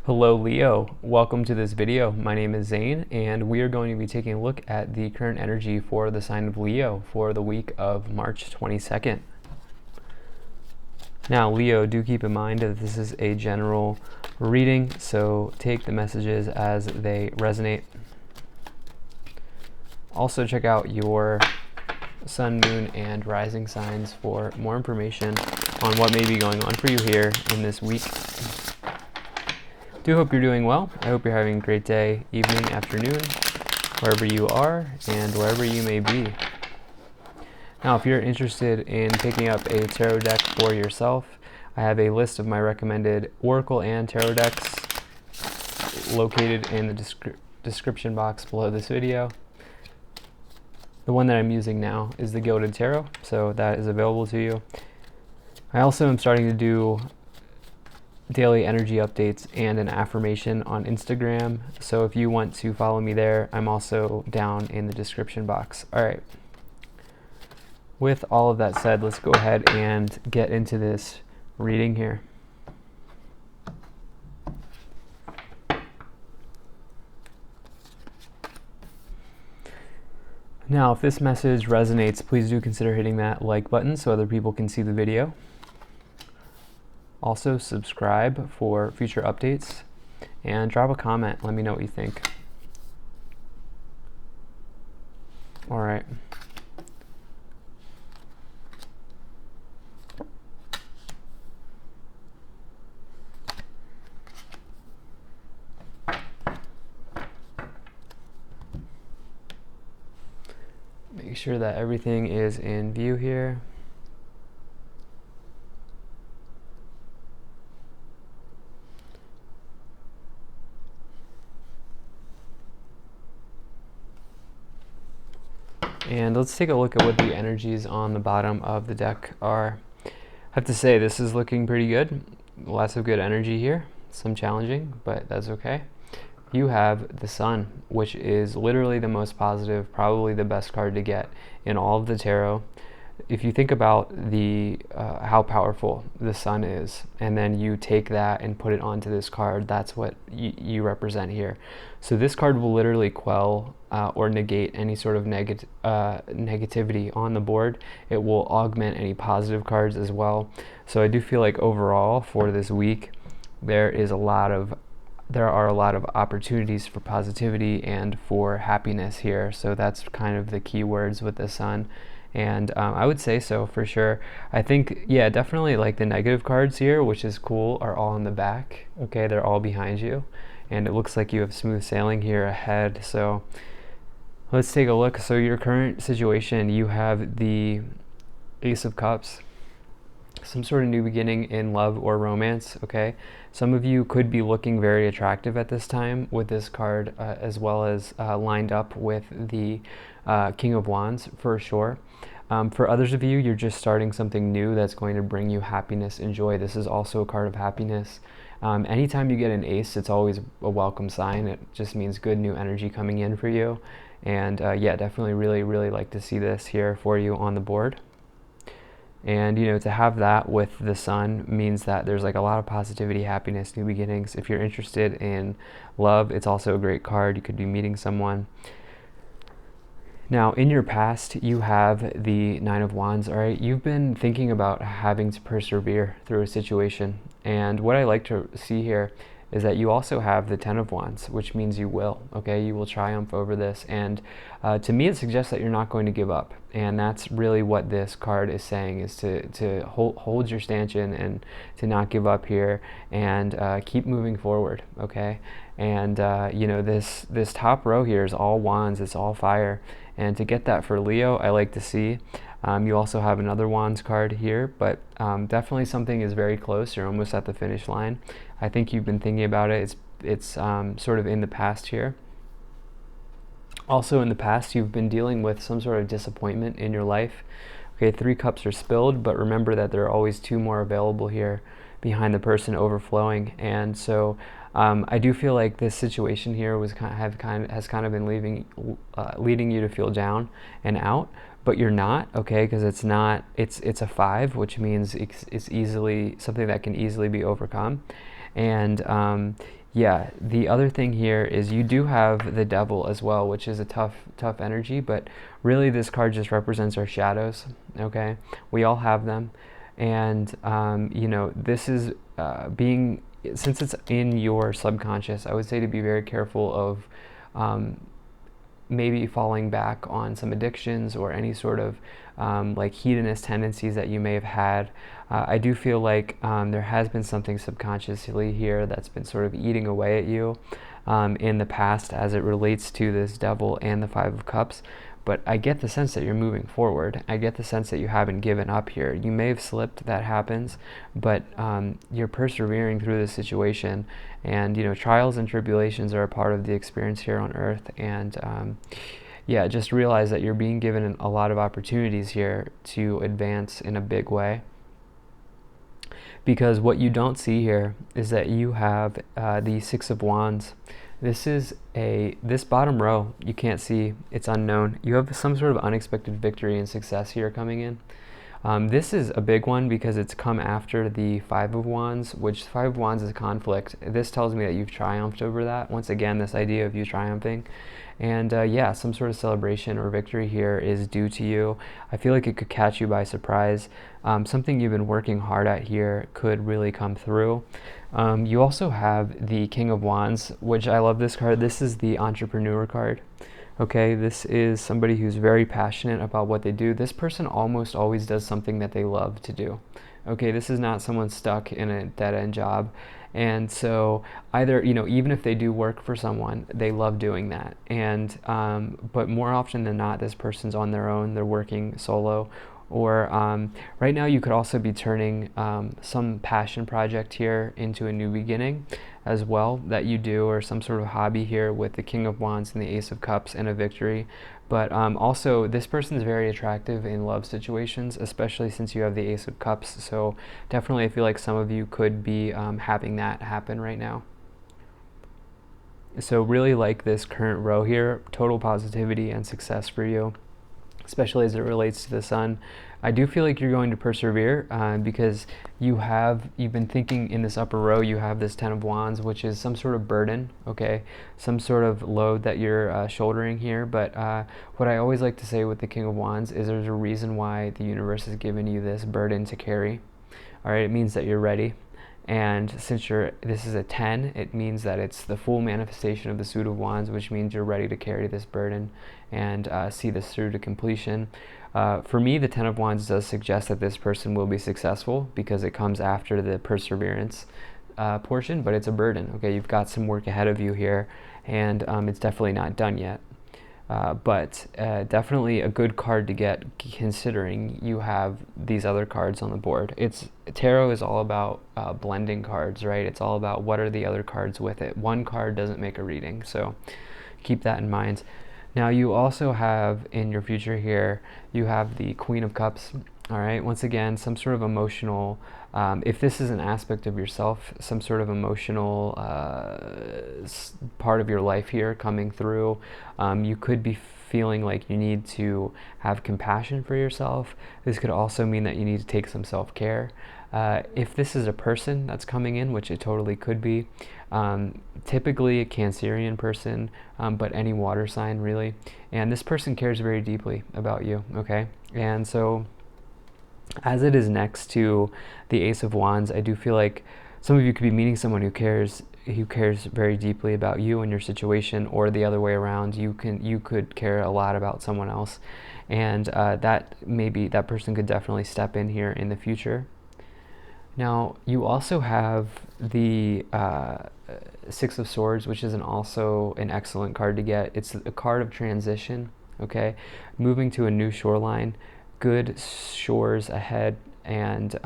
Hello Leo, welcome to this video. My name is Zane and we are going to be taking a look at the current energy for the sign of Leo for the week of March 22nd. Now Leo, do keep in mind that this is a general reading, so take the messages as they resonate. Also check out your sun, moon, and rising signs for more information on what may be going on for you here in this week. Do hope you're doing well. I hope you're having a great day, evening, afternoon, wherever you are and wherever you may be. Now, if you're interested in picking up a tarot deck for yourself, I have a list of my recommended oracle and tarot decks located in the description box below this video. The one that I'm using now is the Gilded Tarot, so that is available to you. I also am starting to do daily energy updates and an affirmation on Instagram, so if you want to follow me there, I'm also down in the description box. All right, with all of that said, let's go ahead and get into this reading here. Now, if this message resonates, please do consider hitting that like button so other people can see the video. Also, subscribe for future updates and drop a comment. Let me know what you think. All right. Make sure that everything is in view here. And let's take a look at what the energies on the bottom of the deck are. I have to say, this is looking pretty good. Lots of good energy here. Some challenging, but that's okay. You have the Sun, which is literally the most positive, probably the best card to get in all of the tarot. If you think about the how powerful the Sun is, and then you take that and put it onto this card, that's what you represent here. So this card will literally quell or negate any sort of negativity on the board. It will augment any positive cards as well. So I do feel like overall for this week, there are a lot of opportunities for positivity and for happiness here. So that's kind of the key words with the Sun. And I would say so for sure. I think, yeah, definitely like the negative cards here, which is cool, are all in the back. Okay, they're all behind you. And it looks like you have smooth sailing here ahead. So let's take a look. So your current situation, you have the Ace of Cups. Some sort of new beginning in love or romance, okay? Some of you could be looking very attractive at this time with this card, as well as lined up with the King of Wands for sure. For others of you, you're just starting something new that's going to bring you happiness and joy. This is also a card of happiness. Anytime you get an ace, it's always a welcome sign. It just means good new energy coming in for you. And yeah, definitely really like to see this here for you on the board. And, you know, to have that with the Sun means that there's like a lot of positivity, happiness, new beginnings. If you're interested in love, it's also a great card. You could be meeting someone. Now, in your past, you have the Nine of Wands, all right? You've been thinking about having to persevere through a situation. And what I like to see here is that you also have the Ten of Wands, which means you will, okay? You will triumph over this. And to me, it suggests that you're not going to give up. And that's really what this card is saying, is to hold your stanchion and to not give up here and keep moving forward, okay? And, you know, this top row here is all wands, it's all fire. And to get that for Leo, I like to see. You also have another Wands card here, but definitely something is very close. You're almost at the finish line. I think you've been thinking about it. It's sort of in the past here. Also in the past, you've been dealing with some sort of disappointment in your life. Okay, 3 cups are spilled, but remember that there are always 2 more available here behind the person overflowing. And so I do feel like this situation here has kind of been leading you to feel down and out, but you're not, okay, because it's a 5, which means it's easily something that can easily be overcome. And Yeah, the other thing here is you do have the devil as well, which is a tough energy, but really this card just represents our shadows, okay? We all have them. And, this is since it's in your subconscious, I would say to be very careful of um, maybe falling back on some addictions or any sort of like hedonist tendencies that you may have had. I do feel like there has been something subconsciously here that's been sort of eating away at you in the past as it relates to this devil and the Five of Cups. But I get the sense that you're moving forward. I get the sense that you haven't given up here. You may have slipped, that happens, but you're persevering through this situation. And, trials and tribulations are a part of the experience here on earth. And yeah, just realize that you're being given a lot of opportunities here to advance in a big way. Because what you don't see here is that you have the Six of Wands. This bottom row you can't see, it's unknown. You have some sort of unexpected victory and success here coming in. This is a big one because it's come after the Five of Wands, which Five of Wands is conflict. This tells me that you've triumphed over that. Once again, this idea of you triumphing. And yeah, some sort of celebration or victory here is due to you. I feel like it could catch you by surprise. Something you've been working hard at here could really come through. You also have the King of Wands, which I love this card. This is the entrepreneur card. Okay, this is somebody who's very passionate about what they do. This person almost always does something that they love to do. Okay, this is not someone stuck in a dead-end job. And so either, even if they do work for someone, they love doing that. And but more often than not, this person's on their own. They're working solo. Or right now you could also be turning some passion project here into a new beginning as well that you do, or some sort of hobby here with the King of Wands and the Ace of Cups and a victory. But also this person is very attractive in love situations, especially since you have the Ace of Cups. So definitely I feel like some of you could be having that happen right now. So really like this current row here, total positivity and success for you, especially as it relates to the sun. I do feel like you're going to persevere because you've been thinking in this upper row, you have this Ten of Wands, which is some sort of burden, okay? Some sort of load that you're shouldering here. But what I always like to say with the King of Wands is there's a reason why the universe has given you this burden to carry. All right, it means that you're ready. And since this is a 10, it means that it's the full manifestation of the Suit of Wands, which means you're ready to carry this burden and see this through to completion. For me, the Ten of Wands does suggest that this person will be successful because it comes after the perseverance portion, but it's a burden. Okay, you've got some work ahead of you here, and it's definitely not done yet. But definitely a good card to get, considering you have these other cards on the board. Tarot is all about blending cards, right? It's all about what are the other cards with it. One card doesn't make a reading, so keep that in mind. Now you also have in your future here, you have the Queen of Cups. All right, once again, some sort of emotional, if this is an aspect of yourself, some sort of emotional part of your life here coming through. You could be feeling like you need to have compassion for yourself. This could also mean that you need to take some self-care. If this is a person that's coming in, which it totally could be, typically a Cancerian person, but any water sign really. And this person cares very deeply about you, okay? And so as it is next to the Ace of Wands, I do feel like some of you could be meeting someone who cares very deeply about you and your situation, or the other way around. You could care a lot about someone else, and that person could definitely step in here in the future. Now you also have the Six of Swords, which is also an excellent card to get. It's a card of transition, okay? Moving to a new shoreline, good shores ahead, and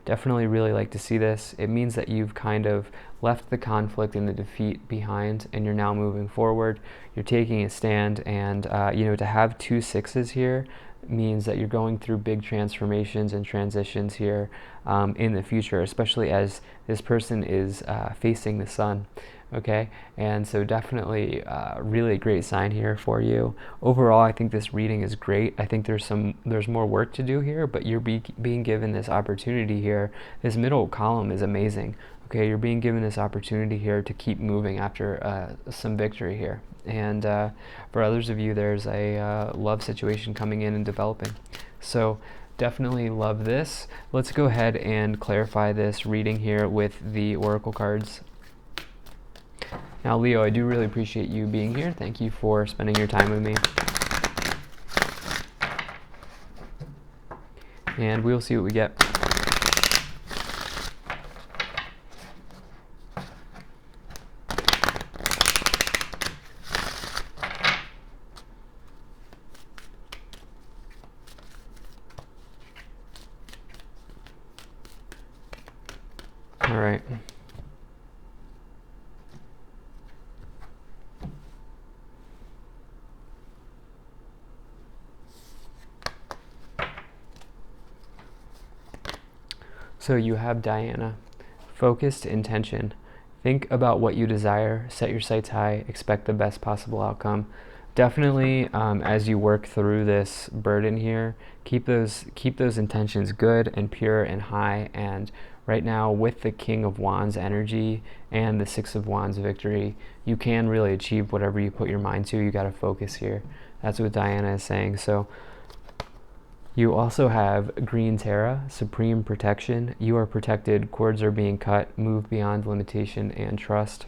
definitely really like to see this. It means that you've kind of left the conflict and the defeat behind, and you're now moving forward. You're taking a stand, and to have 2 6s here means that you're going through big transformations and transitions here in the future, especially as this person is facing the sun. Okay, and so definitely really a great sign here for you. Overall, I think this reading is great. I think there's more work to do here, but you're being given this opportunity here. This middle column is amazing. Okay, you're being given this opportunity here to keep moving after some victory here. And for others of you, there's a love situation coming in and developing. So definitely love this. Let's go ahead and clarify this reading here with the oracle cards. Now, Leo, I do really appreciate you being here. Thank you for spending your time with me. And we'll see what we get. All right. So you have Diana. Focused intention. Think about what you desire, set your sights high, expect the best possible outcome. Definitely, as you work through this burden here, keep those intentions good and pure and high. And right now, with the King of Wands energy and the Six of Wands victory, you can really achieve whatever you put your mind to. You got to focus here. That's what Diana is saying. So you also have Green Terra, Supreme Protection. You are protected, cords are being cut, move beyond limitation and trust.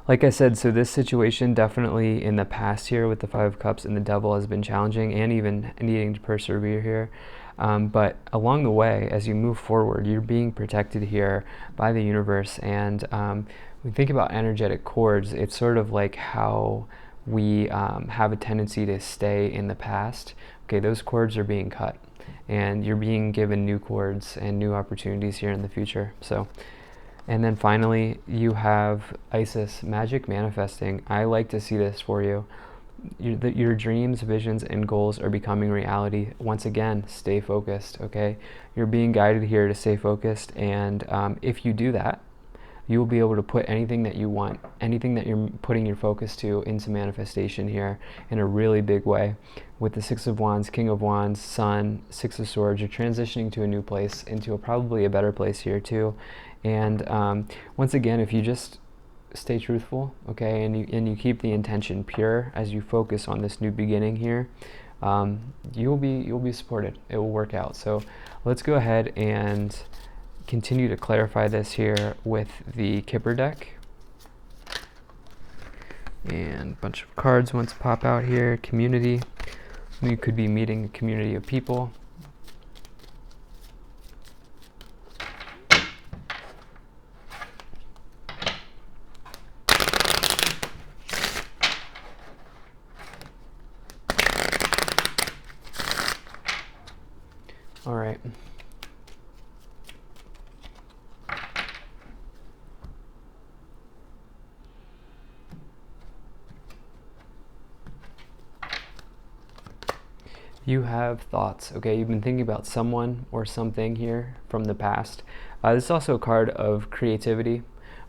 Like I said, so this situation definitely in the past here with the Five of Cups and the Devil has been challenging and even needing to persevere here. But along the way, as you move forward, you're being protected here by the universe. And when we think about energetic cords, it's sort of like how we have a tendency to stay in the past. Okay, those cords are being cut and you're being given new cords and new opportunities here in the future. So, and then finally you have Isis, magic manifesting. I like to see this for you. Your dreams, visions, and goals are becoming reality. Once again, stay focused, okay? You're being guided here to stay focused, and if you do that, you will be able to put anything that you want, anything that you're putting your focus to, into manifestation here in a really big way. With the Six of Wands, King of Wands, Sun, Six of Swords, you're transitioning to a new place, into probably a better place here too. And once again, if you just stay truthful, okay, and you keep the intention pure as you focus on this new beginning here, you'll be supported. It will work out. So let's go ahead and continue to clarify this here with the Kipper deck. And a bunch of cards want to pop out here. Community. You could be meeting a community of people. All right. You have thoughts, okay? You've been thinking about someone or something here from the past. This is also a card of creativity,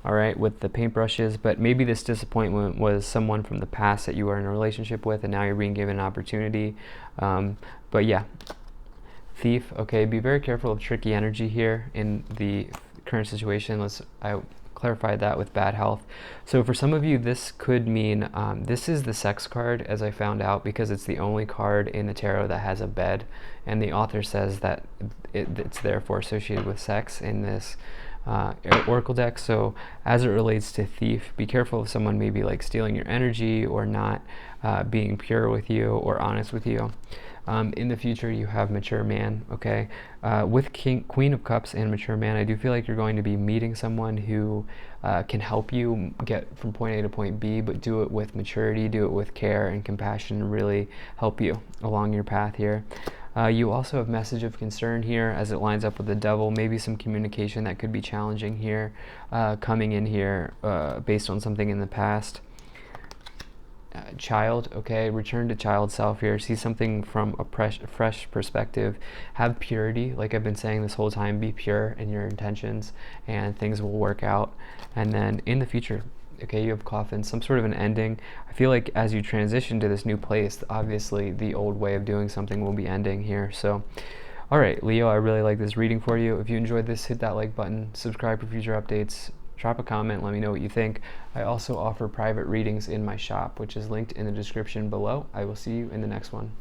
all right, with the paintbrushes, but maybe this disappointment was someone from the past that you were in a relationship with and now you're being given an opportunity. But yeah, Thief, okay, be very careful of tricky energy here in the current situation. I clarified that with bad health. So for some of you, this could mean, this is the sex card, as I found out, because it's the only card in the tarot that has a bed, and the author says that it's therefore associated with sex in this oracle deck. So as it relates to Thief, be careful of someone maybe like stealing your energy or not being pure with you or honest with you. In the future, you have Mature Man, okay? With Queen of Cups and Mature Man, I do feel like you're going to be meeting someone who can help you get from point A to point B, but do it with maturity, do it with care and compassion, and really help you along your path here. You also have Message of Concern here as it lines up with the Devil, maybe some communication that could be challenging here, coming in here based on something in the past. Child, okay, return to child self here. See something from a fresh perspective. Have purity, like I've been saying this whole time. Be pure in your intentions and things will work out. And then in the future, okay, you have Coffin, some sort of an ending. I feel like as you transition to this new place, obviously the old way of doing something will be ending here. So All right, Leo, I really like this reading for you. If you enjoyed this, hit that like button, subscribe for future updates, drop a comment, let me know what you think. I also offer private readings in my shop, which is linked in the description below. I will see you in the next one.